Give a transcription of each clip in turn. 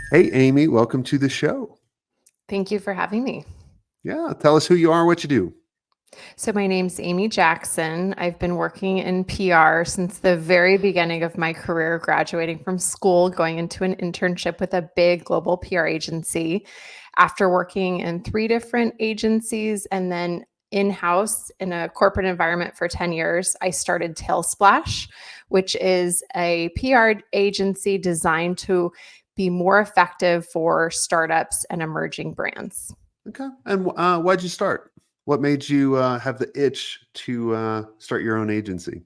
Hey, Amy, welcome to the show. Thank you for having me. Yeah, tell us who you are, what you do. So, my name's Amy Jackson. I've been working in PR since the very beginning of my career, graduating from school, going into an internship with a big global PR agency. After working in three different agencies and then in house in a corporate environment for 10 years, I started TaleSplash, which is a PR agency designed to be more effective for startups and emerging brands. Okay. And why'd you start? What made you have the itch to start your own agency?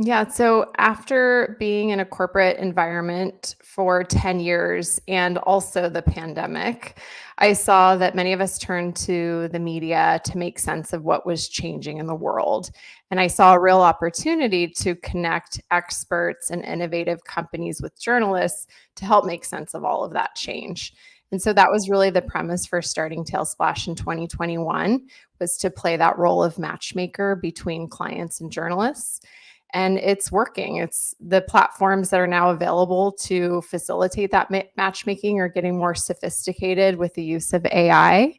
Yeah. So after being in a corporate environment for 10 years and also the pandemic, I saw that many of us turned to the media to make sense of what was changing in the world. And I saw a real opportunity to connect experts and innovative companies with journalists to help make sense of all of that change. And so that was really the premise for starting TaleSplash in 2021 was to play that role of matchmaker between clients and journalists, and it's working. It's the platforms that are now available to facilitate that matchmaking are getting more sophisticated with the use of AI.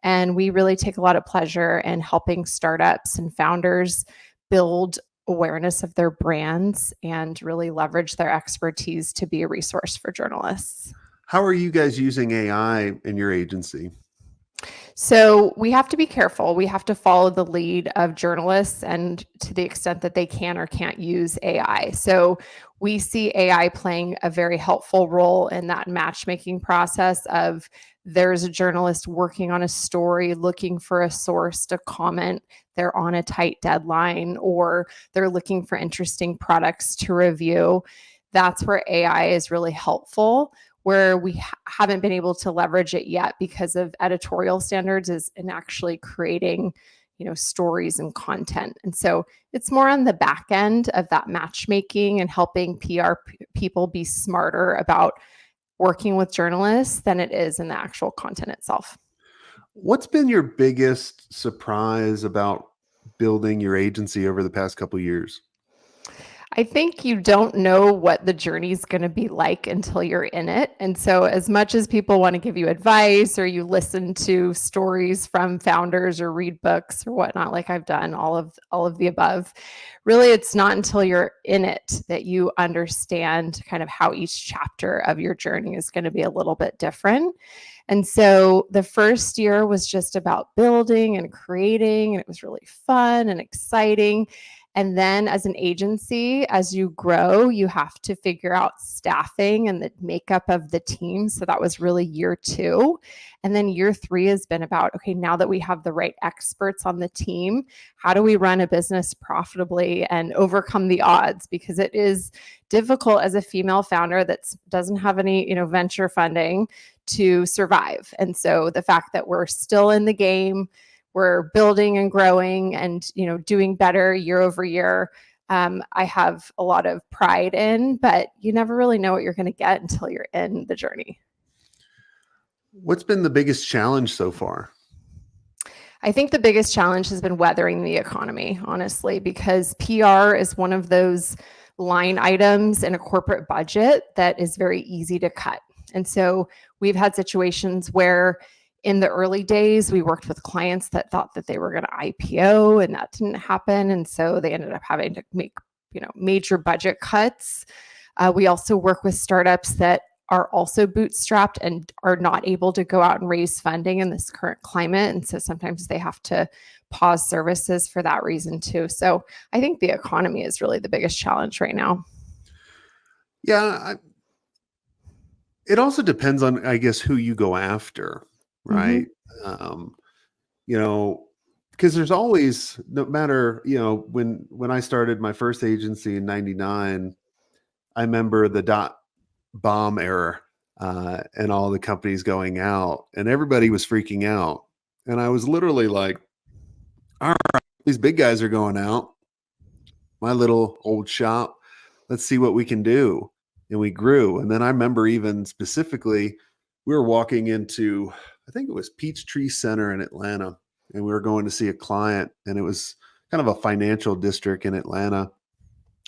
And we really take a lot of pleasure in helping startups and founders build awareness of their brands and really leverage their expertise to be a resource for journalists. How are you guys using AI in your agency? So we have to be careful. We have to follow the lead of journalists and to the extent that they can or can't use AI. So we see AI playing a very helpful role in that matchmaking process of there's a journalist working on a story looking for a source to comment, they're on a tight deadline, or they're looking for interesting products to review. That's where AI is really helpful. Where we haven't been able to leverage it yet because of editorial standards is in actually creating stories and content. And so it's more on the back end of that matchmaking and helping people be smarter about working with journalists than it is in the actual content itself. What's been your biggest surprise about building your agency over the past couple years? I think you don't know what the journey is going to be like until you're in it. And so, as much as people want to give you advice or you listen to stories from founders or read books or whatnot, like I've done all of the above, really, it's not until you're in it that you understand kind of how each chapter of your journey is going to be a little bit different. And so the first year was just about building and creating, and it was really fun and exciting. And then as an agency, as you grow, you have to figure out staffing and the makeup of the team. So that was really year two. And then year three has been about, okay, now that we have the right experts on the team, how do we run a business profitably and overcome the odds? Because it is difficult as a female founder that doesn't have any, venture funding to survive. And so the fact that we're still in the game, we're building and growing and doing better year over year, I have a lot of pride in, but you never really know what you're going to get until you're in the journey. What's been the biggest challenge so far? I think the biggest challenge has been weathering the economy, honestly, because PR is one of those line items in a corporate budget that is very easy to cut. And so we've had situations where in the early days, we worked with clients that thought that they were going to IPO and that didn't happen. And so they ended up having to make, major budget cuts. We also work with startups that are also bootstrapped and are not able to go out and raise funding in this current climate. And so sometimes they have to pause services for that reason too. So I think the economy is really the biggest challenge right now. Yeah, it also depends on, I guess, who you go after, Mm-hmm. right? Um, you know, because there's always, no matter, when I started my first agency in 99, I remember the dot bomb era, and all the companies going out and everybody was freaking out. And I was literally like, all right, these big guys are going out. My little old shop, let's see what we can do. And we grew. And then I remember even specifically, we were walking into, I think it was Peachtree Center in Atlanta, and we were going to see a client, and it was kind of a financial district in Atlanta.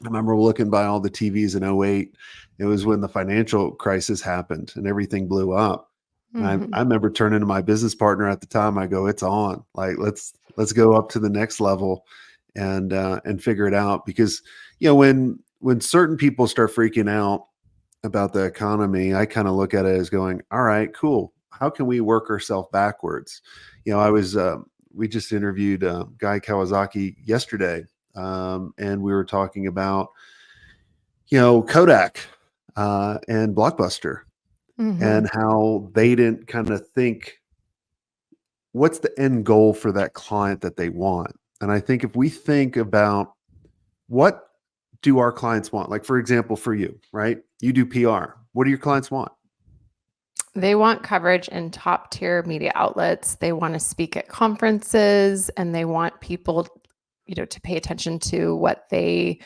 I remember looking by all the TVs in '08. It was when the financial crisis happened and everything blew up. And I Mhm. remember turning to my business partner at the time. I go, "It's on. Like, let's go up to the next level and figure it out." Because when certain people start freaking out about the economy, I kind of look at it as going, "All right, cool. How can we work ourselves backwards?" I was we just interviewed Guy Kawasaki yesterday, and we were talking about Kodak and Blockbuster Mhm. and how they didn't kind of think what's the end goal for that client that they want. And I think if we think about what do our clients want, like for example, for you, right? You do PR. What do your clients want? They want coverage in top tier media outlets. They want to speak at conferences and they want people, to pay attention to what they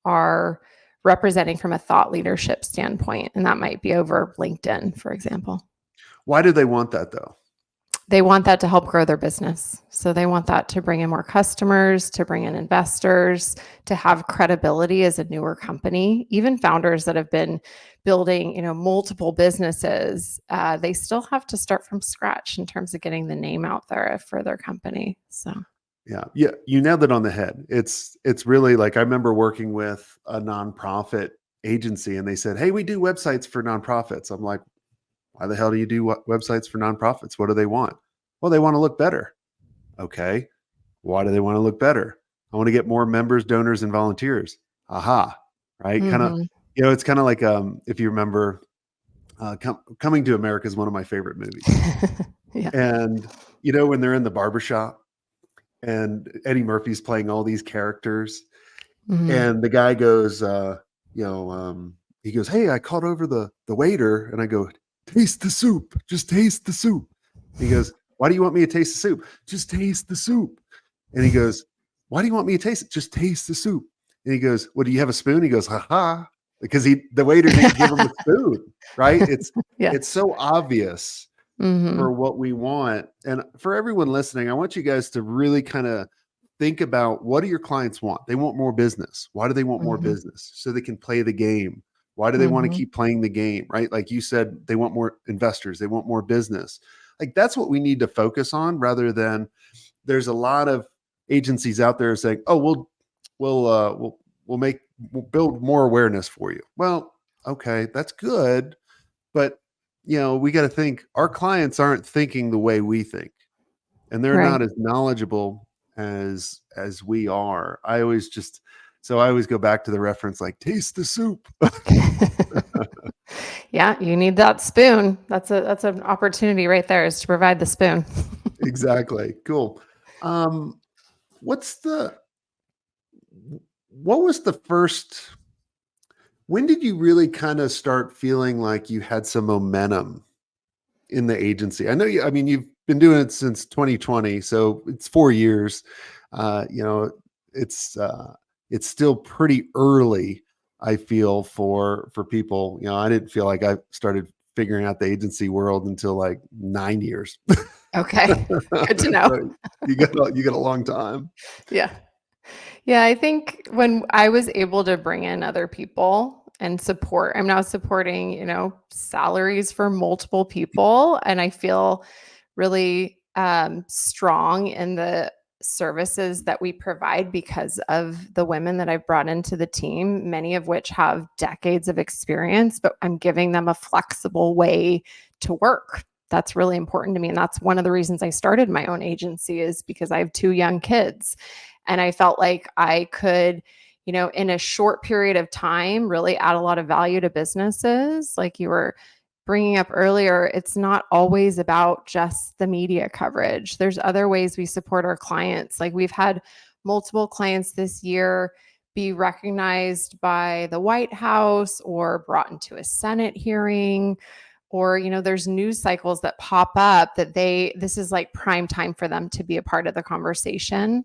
are representing from a thought leadership standpoint. And that might be over LinkedIn, for example. Why do they want that though? They want that to help grow their business. So they want that to bring in more customers, to bring in investors, to have credibility as a newer company. Even founders that have been building, multiple businesses, they still have to start from scratch in terms of getting the name out there for their company. So, Yeah, yeah, you nailed it on the head. It's really like I remember working with a nonprofit agency, and they said, "Hey, we do websites for nonprofits." I'm like, "Why the hell do you do websites for nonprofits? What do they want?" Well, they want to look better. Okay, why do they want to look better? I want to get more members, donors, and volunteers. Aha, right? Kind of, mhm. it's kind of like if you remember, Coming to America is one of my favorite movies, Yeah. and when they're in the barbershop and Eddie Murphy's playing all these characters, Mhm. and the guy goes, he goes, "Hey, I called over the waiter," and I go, "Taste the soup, just taste the soup." He goes, "Why do you want me to taste the soup? Just taste the soup." And he goes, "Why do you want me to taste it? Just taste the soup." And he goes, "Well, do you have a spoon?" He goes, "Ha ha," because the waiter didn't give him a spoon, right? Yeah. It's so obvious Mhm. for what we want. And for everyone listening, I want you guys to really kind of think about what do your clients want? They want more business. Why do they want more Mhm. business? So they can play the game. Why do they want to Mhm. keep playing the game? Right? Like you said, they want more investors, they want more business. Like that's what we need to focus on rather than there's a lot of agencies out there saying, "Oh, we'll build more awareness for you." Well, okay, that's good, but we got to think our clients aren't thinking the way we think, and they're Right. not as knowledgeable as we are. I always go back to the reference like taste the soup. Yeah, you need that spoon. That's an opportunity right there is to provide the spoon. Exactly. Cool. Um, what's the what was the first when did you really kind of start feeling like you had some momentum in the agency? I mean, you've been doing it since 2020, so it's 4 years. Uh, you know, it's it's still pretty early. I feel for people. I didn't feel like I started figuring out the agency world until like 9 years. Okay. Good to know. So you got a long time. Yeah. Yeah, I think when I was able to bring in other people and support, I'm now supporting, salaries for multiple people. And I feel really strong in the services that we provide because of the women that I've brought into the team, many of which have decades of experience, but I'm giving them a flexible way to work. That's really important to me. And that's one of the reasons I started my own agency is because I have two young kids. And I felt like I could, in a short period of time, really add a lot of value to businesses. Like you were bringing up earlier, it's not always about just the media coverage. There's other ways we support our clients. Like we've had multiple clients this year be recognized by the White House or brought into a Senate hearing or there's news cycles that pop up that this is like prime time for them to be a part of the conversation.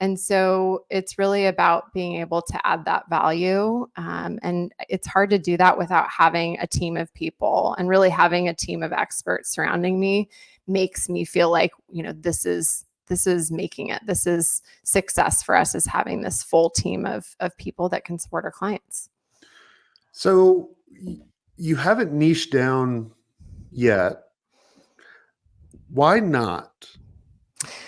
And so it's really about being able to add that value. And it's hard to do that without having a team of people and really having a team of experts surrounding me makes me feel like, this is making it. This is success for us, is having this full team of people that can support our clients. So you haven't niched down yet. Why not?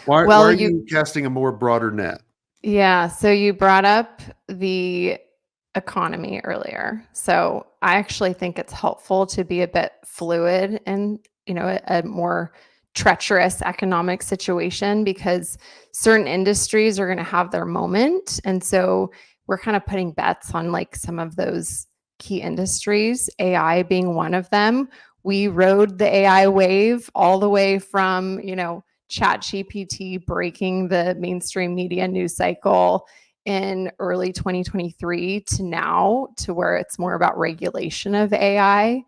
Why Well, are you casting a more broader net? yeah, so you brought up the economy earlier. So I actually think it's helpful to be a bit fluid and, a more treacherous economic situation, because certain industries are going to have their moment. And so we're kind of putting bets on like some of those key industries, AI being one of them. We rode the AI wave all the way from, ChatGPT breaking the mainstream media news cycle in early 2023 to now, to where it's more about regulation of AI.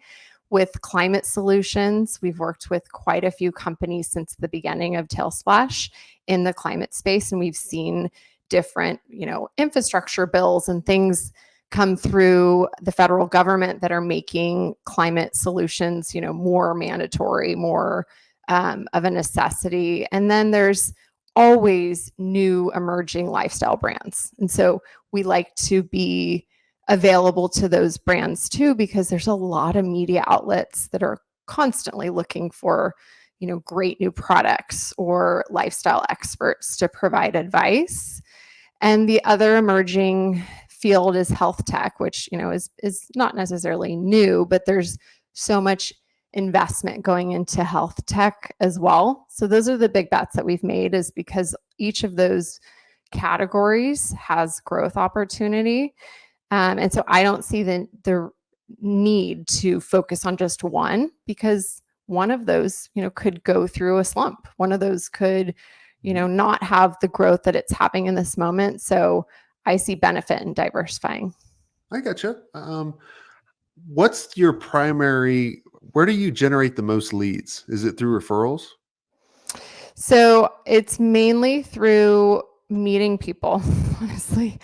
With climate solutions, we've worked with quite a few companies since the beginning of TaleSplash in the climate space, and we've seen different, infrastructure bills and things come through the federal government that are making climate solutions, more mandatory, more of a necessity. And then there's always new emerging lifestyle brands. And so we like to be available to those brands too, because there's a lot of media outlets that are constantly looking for, great new products or lifestyle experts to provide advice. And the other emerging field is health tech, which, is not necessarily new, but there's so much investment going into health tech as well. So those are the big bets that we've made, is because each of those categories has growth opportunity. And so I don't see the need to focus on just one, because one of those, could go through a slump. One of those could, not have the growth that it's having in this moment. So I see benefit in diversifying. I gotcha. What's your primary? Where do you generate the most leads? Is it through referrals? So it's mainly through meeting people, honestly.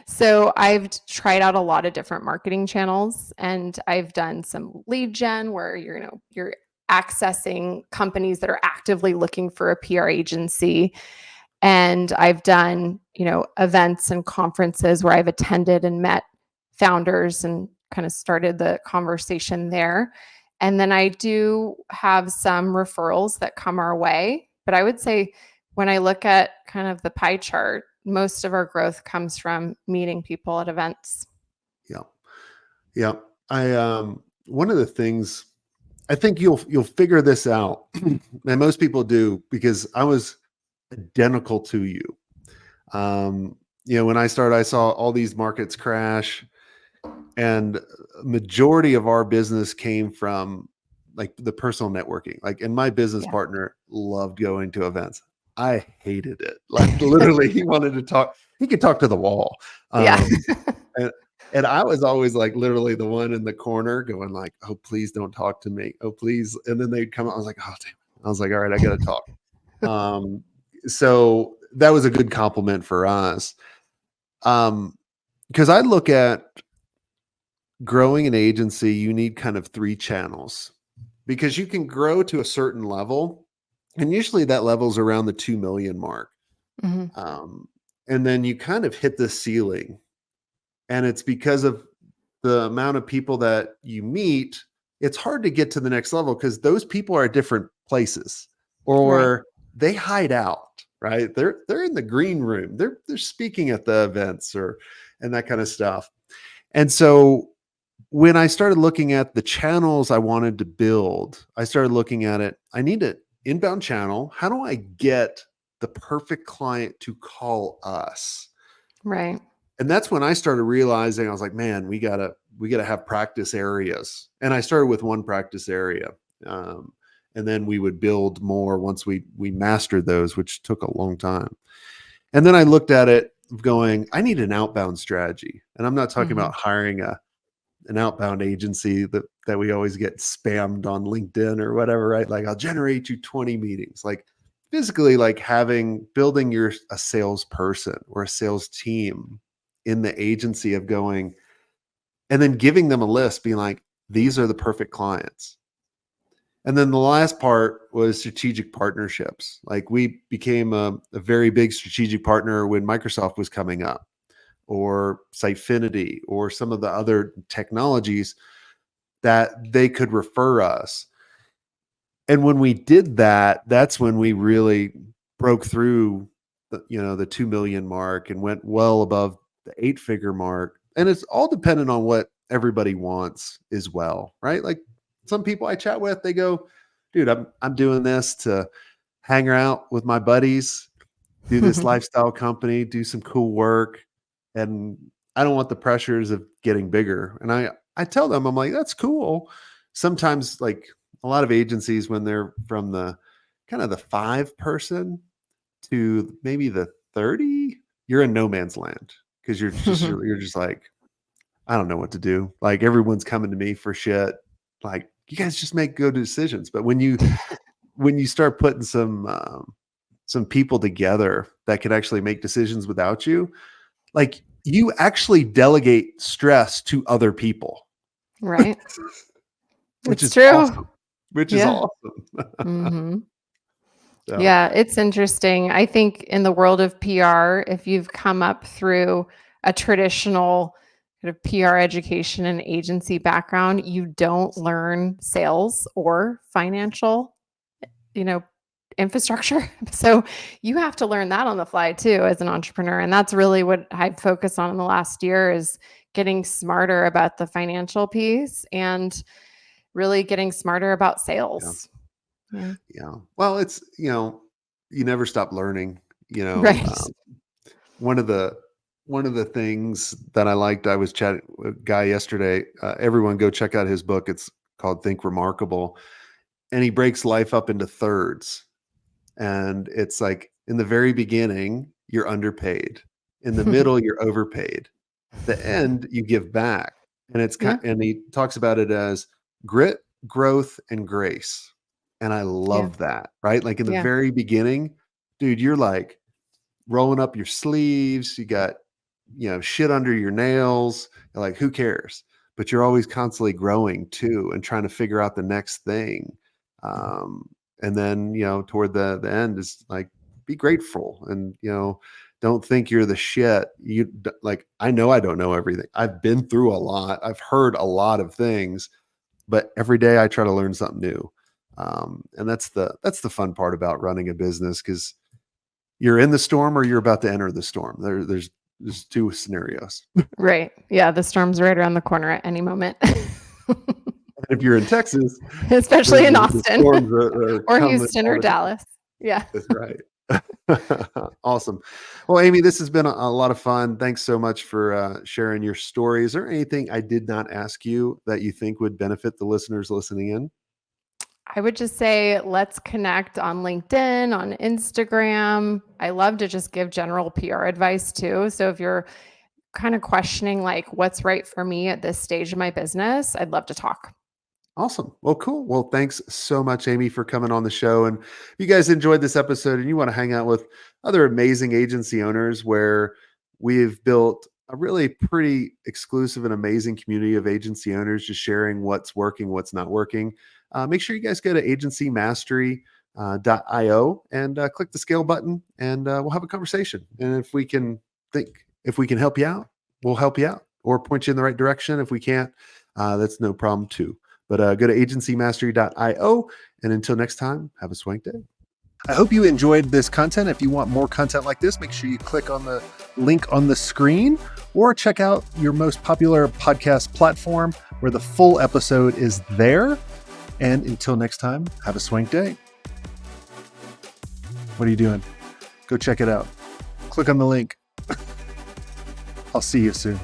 So I've tried out a lot of different marketing channels, and I've done some lead gen where you're accessing companies that are actively looking for a PR agency. And I've done, events and conferences where I've attended and met founders and kind of started the conversation there. And then I do have some referrals that come our way. But I would say when I look at kind of the pie chart, most of our growth comes from meeting people at events. Yeah. Yeah. One of the things, I think you'll figure this out, and most people do, because I was identical to you. When I started, I saw all these markets crash, and majority of our business came from like the personal networking. And my business Yeah. partner loved going to events. I hated it. Like literally, he wanted to talk. He could talk to the wall. Yeah. And and I was always like literally the one in the corner going like, "Oh, please don't talk to me. Oh, please." And then they'd come out. I was like, "Oh, damn." I was like, "All right, I got to talk." So that was a good compliment for us. Because I look at growing an agency, you need kind of three channels, because you can grow to a certain level, and usually that level's around the 2 million mark. Mhm. And then you kind of hit the ceiling, and it's because of the amount of people that you meet. It's hard to get to the next level because those people are at different places, Right. or they hide out, right? They're in the green room. They're speaking at the events and that kind of stuff. And so when I started looking at the channels I wanted to build, I started looking at it. I need an inbound channel. How do I get the perfect client to call us? Right. And that's when I started realizing, I was like, man, we gotta have practice areas. And I started with one practice area. And then we would build more once we mastered those, which took a long time. And then I looked at it going, I need an outbound strategy. And I'm not talking Mhm. about hiring an outbound agency that we always get spammed on LinkedIn or whatever, right? Like, I'll generate you 20 meetings. Like physically, like building a salesperson or a sales team in the agency of going, and then giving them a list, being like, these are the perfect clients. And then the last part was strategic partnerships. Like we became a very big strategic partner when Microsoft was coming up, or Sitefinity, or some of the other technologies that they could refer us. And when we did that, that's when we really broke through the 2 million mark and went well above the 8-figure mark. And it's all dependent on what everybody wants as well, right? Like some people I chat with, they go, dude, I'm doing this to hang out with my buddies, do this lifestyle company, do some cool work, and I don't want the pressures of getting bigger. And I tell them, I'm like, that's cool. Sometimes like a lot of agencies, when they're from the kind of the 5 person to maybe the 30, you're in no man's land, because you're just like, I don't know what to do. Like everyone's coming to me for shit. Like you guys just make good decisions. But when you start putting some people together that can actually make decisions without you, like you actually delegate stress to other people, Right. which It's is true. awesome. Which is Yeah. awesome. hmm So Yeah, it's interesting. I think in the world of PR, if you've come up through a traditional kind of PR education and agency background, you don't learn sales or financial, you know, infrastructure. So you have to learn that on the fly too as an entrepreneur. And that's really what I've focused on in the last year, is getting smarter about the financial piece and really getting smarter about yeah. sales. Yeah. Yeah. Well, it's, you never stop learning, Right. one of the things that I liked, I was chatting with a guy yesterday. Everyone go check out his book. It's called Think Remarkable. And he breaks life up into thirds. And it's like in the very beginning, you're underpaid. In the middle, you're overpaid. The end, you give back. And Yeah. and he talks about it as grit, growth, and grace. And I Yeah. love that, right? Like in the Yeah. very beginning, dude, you're like rolling up your sleeves, you got, shit under your nails. You're like, who cares? But you're always constantly growing too and trying to figure out the next thing. Um, and then, toward the end is like, be grateful and, don't think you're the shit. Like, I know I don't know everything. I've been through a lot. I've heard a lot of things, but every day I try to learn something new. And that's the fun part about running a business, because you're in the storm or you're about to enter the storm. There's 2 scenarios. Right. Yeah. The storm's right around the corner at any moment, If you're in Texas, especially in the Austin storms are or coming Houston all or the time. Dallas. Yeah. That's right. Awesome. Well, Amy, this has been a lot of fun. Thanks so much for sharing your story. Is there anything I did not ask you that you think would benefit the listeners listening in? I would just say let's connect on LinkedIn, on Instagram. I love to just give general PR advice too. So if you're kind of questioning like what's right for me at this stage of my business, I'd love to talk. Awesome. Well, cool. Well, thanks so much, Amy, for coming on the show. And if you guys enjoyed this episode and you want to hang out with other amazing agency owners, where we've built a really pretty exclusive and amazing community of agency owners just sharing what's working, what's not working, make sure you guys go to agencymastery.io and click the scale button, and we'll have a conversation. And if we can help you out, we'll help you out or point you in the right direction. If we can't, that's no problem too. But go to agencymastery.io. And until next time, have a swank day. I hope you enjoyed this content. If you want more content like this, make sure you click on the link on the screen or check out your most popular podcast platform where the full episode is there. And until next time, have a swank day. What are you doing? Go check it out. Click on the link. I'll see you soon.